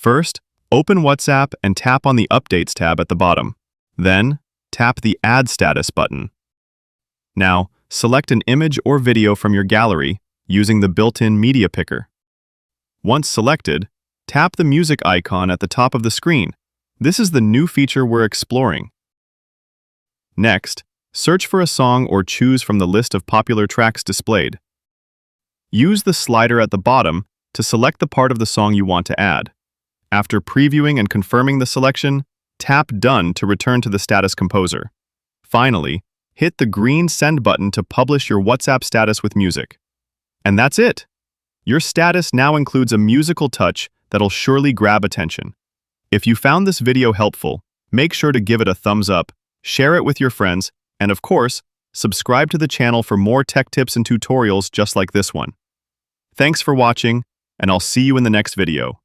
First, open WhatsApp and tap on the Updates tab at the bottom. Then, tap the Add Status button. Now, select an image or video from your gallery using the built-in media picker. Once selected, tap the music icon at the top of the screen. This is the new feature we're exploring. Next, search for a song or choose from the list of popular tracks displayed. Use the slider at the bottom to select the part of the song you want to add. After previewing and confirming the selection, tap Done to return to the status composer. Finally, hit the green Send button to publish your WhatsApp status with music. And that's it! Your status now includes a musical touch that'll surely grab attention. If you found this video helpful, make sure to give it a thumbs up, share it with your friends, and of course, subscribe to the channel for more tech tips and tutorials just like this one. Thanks for watching, and I'll see you in the next video.